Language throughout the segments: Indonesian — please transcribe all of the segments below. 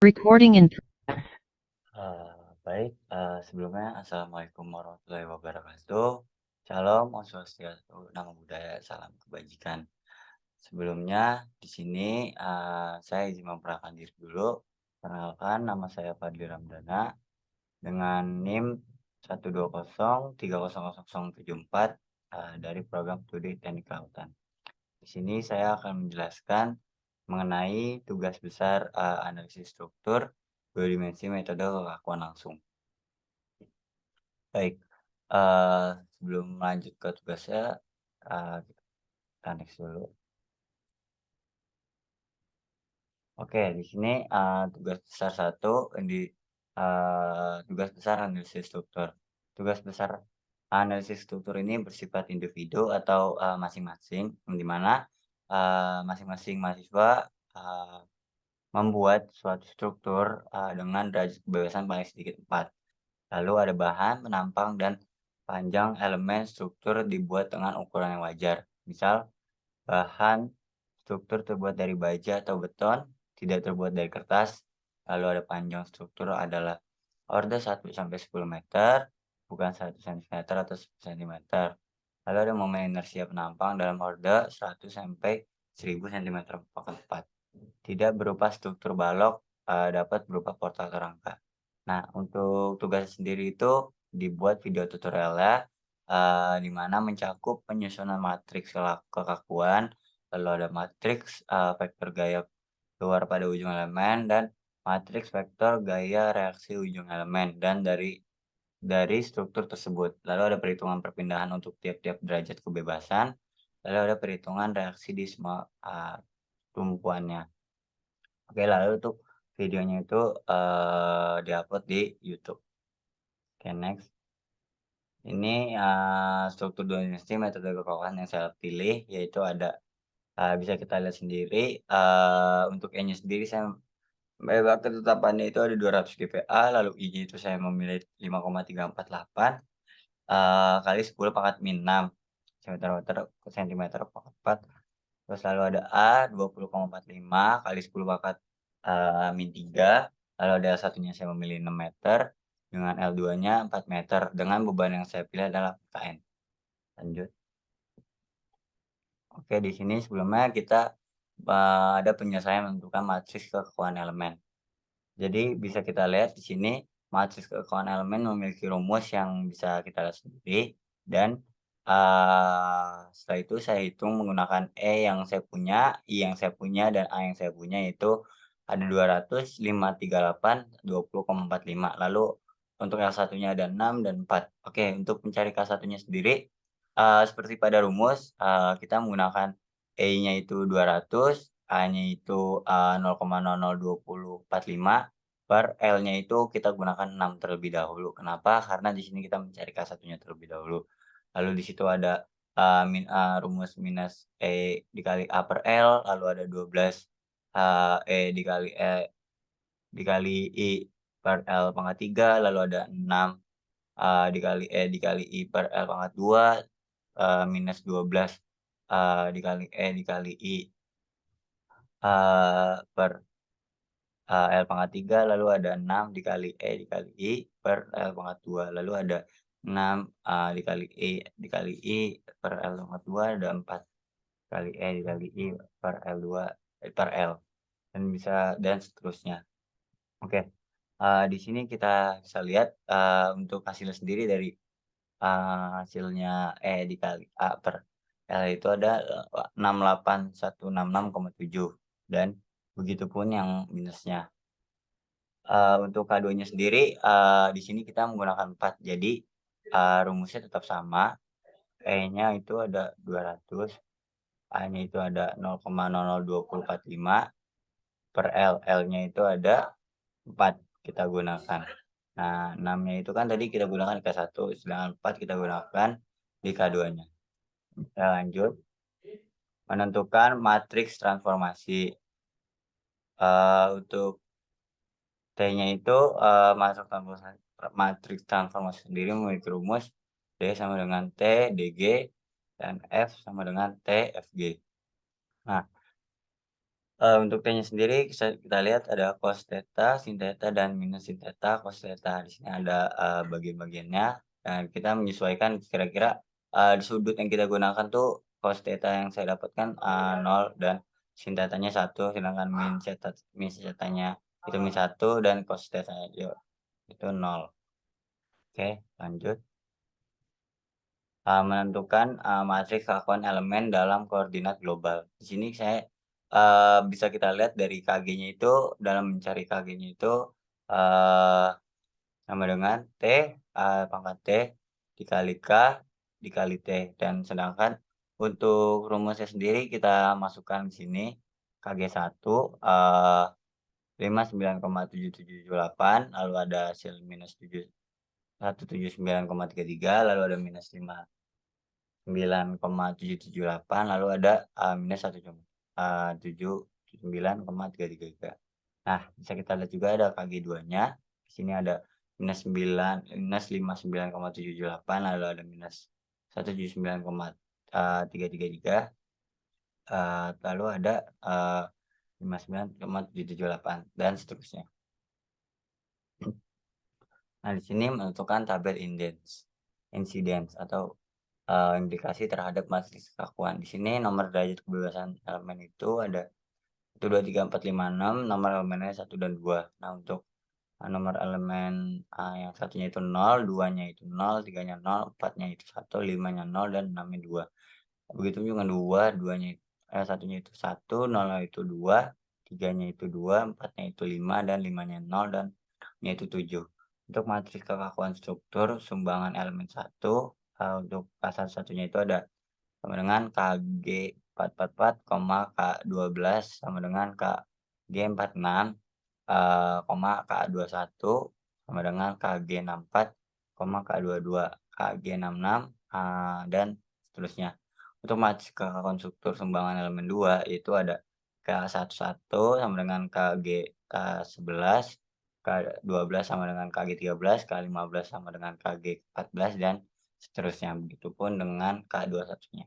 Recording in Baik, sebelumnya Assalamualaikum warahmatullahi wabarakatuh. Shalom, Om Swastiastu, Namo Buddhaya, salam kebajikan. Sebelumnya di sini saya izin memperkenalkan diri dulu. Perkenalkan, nama saya Fadli Ramdana dengan NIM 120300074 dari program studi Teknik Kelautan. Di sini saya akan menjelaskan mengenai tugas besar analisis struktur dua dimensi metode kekakuan langsung. Baik, sebelum lanjut ke tugasnya, kita next dulu. Oke, di sini tugas besar satu tugas besar analisis struktur. Tugas besar analisis struktur ini bersifat individu atau masing-masing, di mana masing-masing mahasiswa uh, membuat suatu struktur dengan derajat kebebasan paling sedikit 4. Lalu ada bahan, penampang, dan panjang elemen struktur dibuat dengan ukuran yang wajar. Misal, bahan struktur terbuat dari baja atau beton, tidak terbuat dari kertas. Lalu ada panjang struktur adalah orde 1 sampai 10 meter, bukan 1 cm atau 10 cm. Lalu ada momen inersia penampang dalam orde 100 sampai 1000 cm per 4. Tidak berupa struktur balok, dapat berupa portal rangka. Nah, untuk tugas sendiri itu dibuat video tutorialnya, di mana mencakup penyusunan matriks kekakuan, lalu ada matriks vektor gaya keluar pada ujung elemen, dan matriks vektor gaya reaksi ujung elemen, dan dari struktur tersebut. Lalu ada perhitungan perpindahan untuk tiap-tiap derajat kebebasan, lalu ada perhitungan reaksi di semua tumpuannya. Oke, lalu untuk videonya itu di-upload di YouTube. Oke, next. Ini struktur dua dimensi metode kekakuan yang saya pilih, yaitu ada bisa kita lihat sendiri, untuk E-nya sendiri saya ketetapannya itu ada 200 dpa, lalu I-nya itu saya memilih 5,348 kali 10 pangkat min 6 cm per 4. Terus lalu ada A 20,45 kali 10 pangkat min 3, lalu ada satunya saya memilih 6 meter, dengan L2-nya 4 meter, dengan beban yang saya pilih adalah KN. Lanjut. Oke, di sini sebelumnya kita ada penyelesaian menentukan matriks kekakuan elemen. Jadi bisa kita lihat di sini matriks kekakuan elemen memiliki rumus yang bisa kita lihat sendiri, dan setelah itu saya hitung menggunakan E yang saya punya, I yang saya punya, dan A yang saya punya, yaitu ada 200, 538, 20,45. Lalu untuk yang satunya ada 6 dan 4. Oke, untuk mencari K1-nya sendiri, seperti pada rumus, kita menggunakan E-nya itu 200, A-nya itu 0,002045, per L-nya itu kita gunakan 6 terlebih dahulu. Kenapa? Karena di sini kita mencari K1-nya terlebih dahulu. Lalu di situ ada rumus minus E dikali A per L, lalu ada 12 E dikali I per L pangkat 3, lalu ada 6 dikali E dikali I per L pangkat 2, minus 12 dikali E dikali I per L pangkat 3, lalu ada 6 dikali E dikali I per L pangkat 2, lalu ada 6 dikali I per L pangkat 2, ada 4 kali E dikali I per L2 per L, dan seterusnya. Oke, di sini kita bisa lihat untuk hasilnya sendiri dari hasilnya E dikali A per L itu ada 68166,7, dan begitupun yang minusnya. Untuk K2-nya sendiri, di sini kita menggunakan 4, jadi rumusnya tetap sama. E-nya itu ada 200, A-nya itu ada 0,002045 per L, L-nya itu ada 4 kita gunakan. Nah, 6-nya itu kan tadi kita gunakan di K1, sedangkan 4 kita gunakan di K2-nya. Kita lanjut, menentukan matriks transformasi. Untuk T-nya itu matriks transformasi sendiri memiliki rumus D sama dengan T DG, dan F sama dengan T FG. Nah, Untuk T-nya sendiri kita lihat ada cos theta, sin theta, dan minus sin theta, cos theta. Di sini ada, bagian-bagiannya dan kita menyesuaikan kira-kira, di sudut yang kita gunakan tuh cos theta yang saya dapatkan, 0 dan sin thetanya 1, sedangkan min thetanya itu min 1 dan cos theta-nya itu 0. Oke, lanjut. Menentukan, matriks kelakuan elemen dalam koordinat global. Di sini saya, bisa kita lihat dari KG-nya itu, dalam mencari KG-nya itu, eee, sama dengan T, pangkat T dikali K dikali T. Dan sedangkan untuk rumusnya sendiri kita masukkan di sini KG1, 59,7778, lalu ada hasil minus 179,33, lalu ada minus 9,778, lalu ada, minus 79,333. Nah, bisa kita lihat juga ada KG2-nya, di sini ada minus 59,778, lalu ada minus 179,333, lalu ada, 59,778 dan seterusnya. Nah, di sini menentukan tabel incidence atau, implikasi terhadap matriks kekakuan. Di sini nomor derajat kebebasan elemen itu ada 1, 2, 3, 4, 5, 6, nomor elemennya 1 dan 2. Nah, untuk, nomor elemen, yang satunya itu 0, 2-nya itu 0, 3-nya 0, 4-nya itu 1, 5-nya 0, dan 6-nya 2. Begitu juga 2, 2-nya 1-nya itu 1, 0-nya itu 2, 3-nya itu 2, 4-nya itu 5, dan 5-nya 0, dan nya itu 7. Untuk matriks kekakuan struktur sumbangan elemen 1, untuk K1-1-nya itu ada sama dengan KG 444, K12 sama dengan KG 46, K21 sama dengan KG 64, K22, KG 66, dan seterusnya. Untuk matriks konstruktur sumbangan elemen 2 itu ada K11 sama dengan KG, K11, K12 sama dengan KG13, K15 sama dengan KG14, dan seterusnya. Begitupun dengan K21-nya.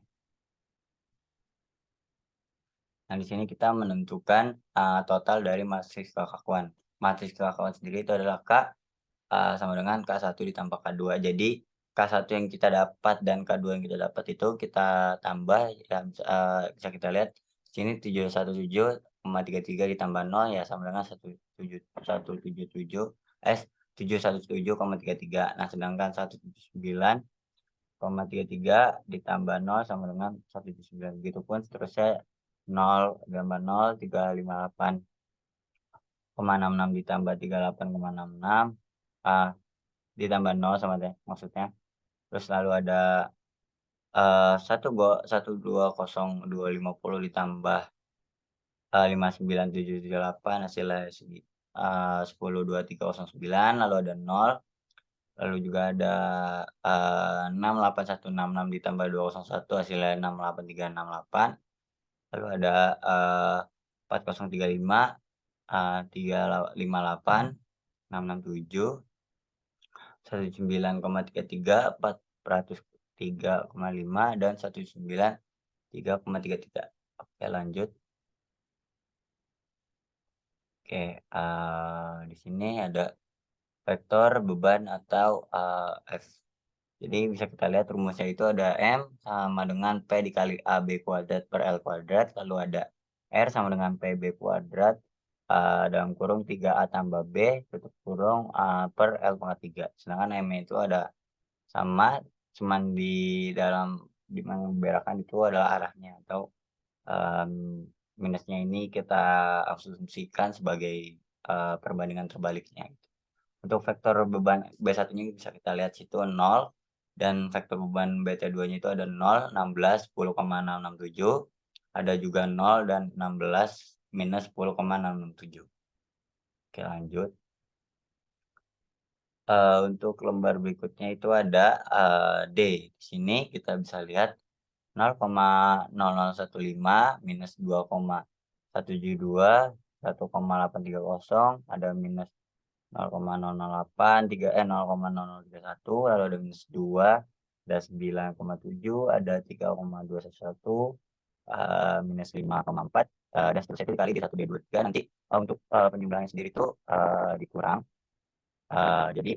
Nah, di sini kita menentukan, total dari matriks kekakuan. Matriks kekakuan sendiri itu adalah sama dengan K1 ditambah K2. Jadi, K1 yang kita dapat dan K2 yang kita dapat itu kita tambah ya, bisa kita lihat di sini 717,33 ditambah 0 ya sama dengan 717,33. Nah, sedangkan 179,33 ditambah 0 sama dengan 179. Begitupun seterusnya 0 tambah 0, 358,66 ditambah 38,66, ditambah 0 sama deh maksudnya. Terus lalu ada, 120,250 ditambah, 59,778 hasilnya 10,2309, lalu ada 0, lalu juga ada, 68166 ditambah 201 hasilnya 68368, lalu ada, 4035, 358,667, 19,33, 403,5, dan 193,33. Oke, lanjut. Oke, di sini ada vektor beban atau, F. Jadi bisa kita lihat rumusnya itu ada M sama dengan P dikali AB kuadrat per L kuadrat, lalu ada R sama dengan PB kuadrat, dalam kurung 3A tambah B, tutup kurung, per L pangkat 3. Sedangkan M-nya itu ada sama, cuman di dalam membedakan itu adalah arahnya atau, minusnya ini kita asumsikan sebagai, perbandingan terbaliknya. Untuk vektor beban B1-nya bisa kita lihat situ 0 dan vektor beban BT2-nya itu ada 0, 16, 10,667, ada juga 0 dan 16 minus 10,667. Oke, lanjut. Untuk lembar berikutnya itu ada, D. Di sini kita bisa lihat 0,0015 minus 2,172, 1,830, ada minus 0,0031, lalu ada minus 2, ada 9,7, ada 3,211, minus 5,4, dan seterusnya itu dikali D1, D2, D3 nanti, untuk, penjumlahannya sendiri itu, dikurang, jadi,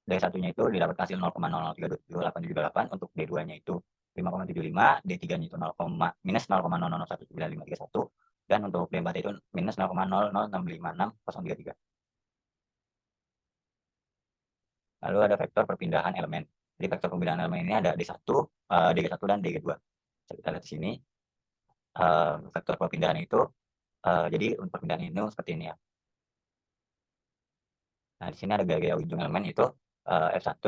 D1-nya itu didapatkan hasil 0,00327878, untuk D2-nya itu 5,75, D3-nya itu minus 0,00195331, dan untuk D4 itu minus 0,00656033. Lalu ada vektor perpindahan elemen. Jadi vektor perpindahan elemen ini ada D1, DG1 dan DG2. Bisa kita lihat di sini, vektor perpindahan itu, jadi untuk perpindahan ini seperti ini ya. Nah, di sini ada gaya-gaya ujung elemen itu, F1,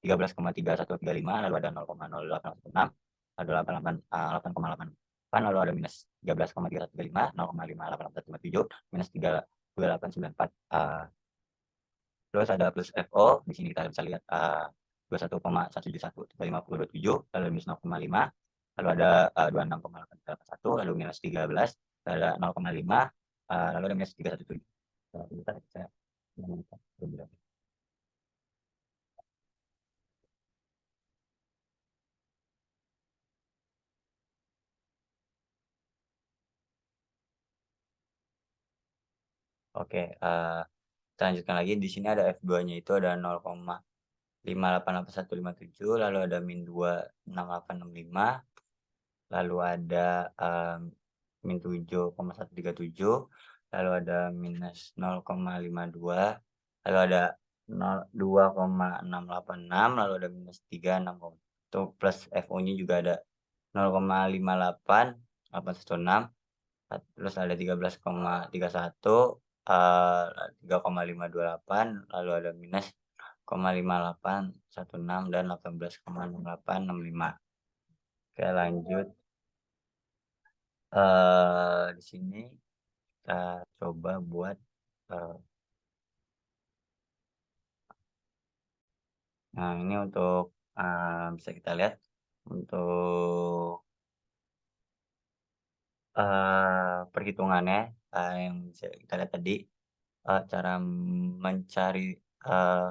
13,3135, lalu ada 0,0816, ada 8,88, lalu ada minus 13,3135, 0,5817, minus 32894, terus ada plus FO, di sini kita bisa lihat, 21,171,5027, lalu minus 0,5, lalu ada, 26,881, lalu minus 13, ada 0,5, lalu ada minus 317. Sebentar saya menemukan beberapa. Oke, kita lanjutkan lagi. Di sini ada F2-nya itu ada 0,588157, lalu ada min 26865, lalu ada, min 7,137, lalu ada minus 0,52, lalu ada 2,686, lalu ada minus 36, untuk plus FO-nya juga ada 0,58816, terus ada 13,31, 3,528, lalu ada minus 0,5816 dan 18,6865. Oke, lanjut. Di sini kita coba buat, eee, nah ini untuk, bisa kita lihat untuk, perhitungannya, yang bisa kita lihat tadi, cara mencari, eee,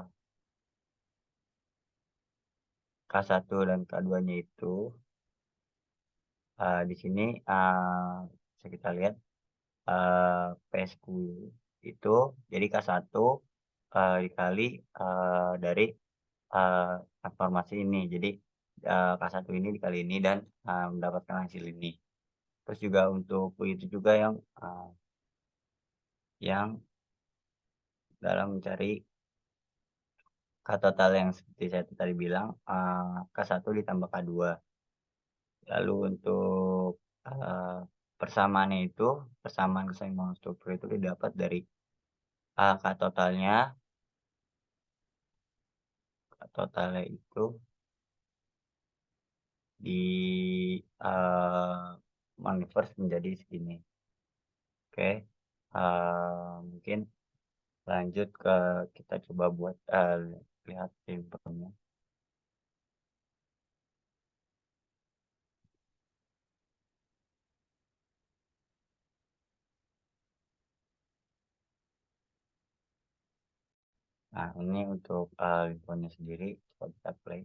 K1 dan K2-nya itu, di sini, bisa kita lihat, P10 itu jadi K1, dikali, dari, eee, informasi ini. Jadi, K1 ini dikali ini dan, mendapatkan hasil ini. Terus juga untuk itu juga yang dalam mencari K total yang seperti saya tadi bilang, K1 ditambah K2. Lalu untuk, persamaannya itu, persamaan keseimbangan struktur itu didapat dari, K totalnya, K totalnya itu di, konvers menjadi segini. Oke, mungkin lanjut ke kita coba buat, lihat simpelnya. Nah, ini untuk, infonya sendiri coba kita play.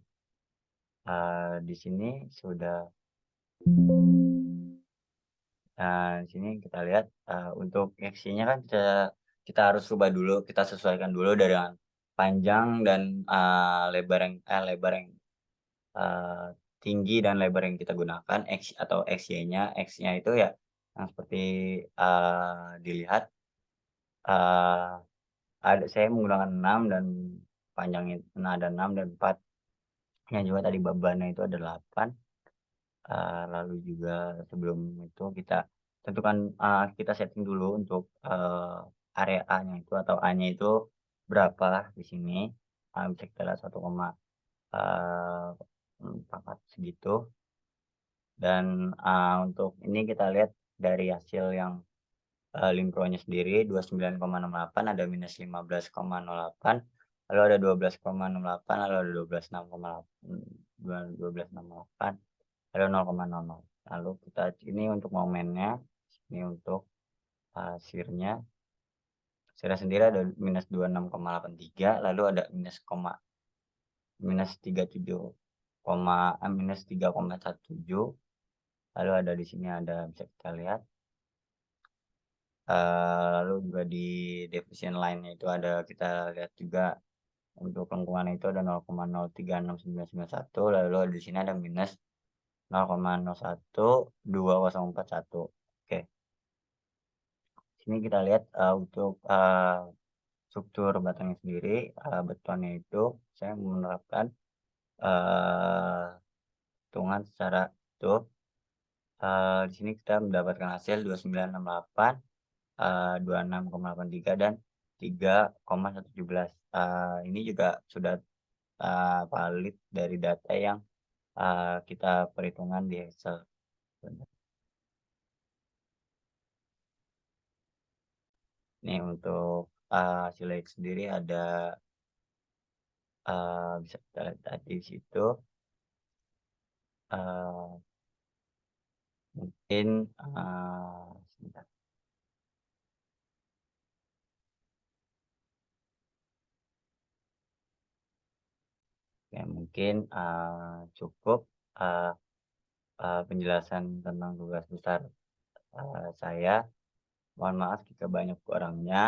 Di sini sudah, di sini kita lihat, untuk X-nya kan kita harus rubah dulu, kita sesuaikan dulu dengan panjang dan, lebar yang, eee, tinggi dan lebar yang kita gunakan, X atau XY-nya. X-nya itu ya yang seperti, dilihat, eee, saya menggunakan 6 dan panjangnya ada 6 dan 4, yang juga tadi bebannya itu ada 8. Lalu juga sebelum itu kita tentukan, kita setting dulu untuk, area A-nya itu atau A-nya itu berapa di sini, bisa kita lihat 1,44 segitu, dan, untuk ini kita lihat dari hasil yang, Limpro-nya sendiri 29,68, ada minus 15,08, lalu ada 12,68, lalu ada 12,6,8, ada 0,00. Lalu kita ini untuk momennya, ini untuk, shear-nya. Shear-nya sendiri ada minus 26,83, lalu ada minus 37, minus 3,17, lalu ada di sini ada bisa kita lihat, lalu juga di deficient line-nya itu ada kita lihat juga untuk lengkungannya itu ada 0,036991 lalu di sini ada minus 0,012041. Oke, sini kita lihat, untuk, struktur batangnya sendiri, betonnya itu saya menerapkan, eee, hitungan secara utuh, di sini kita mendapatkan hasil 2968, 26,83 dan 3,117. Ini juga sudah, valid dari data yang, kita perhitungan di Excel. Nih untuk, hasil X sendiri ada, bisa kita lihat tadi di situ, eee, mungkin, sebentar, ya mungkin, cukup, eee penjelasan tentang tugas besar, saya. Mohon maaf jika banyak kurangnya,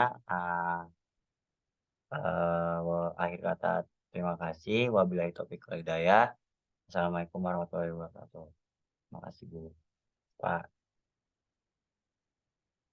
akhir kata terima kasih. Wabillahi taufiq wal hidayah. Assalamualaikum warahmatullahi wabarakatuh. Terima kasih dulu, Pak.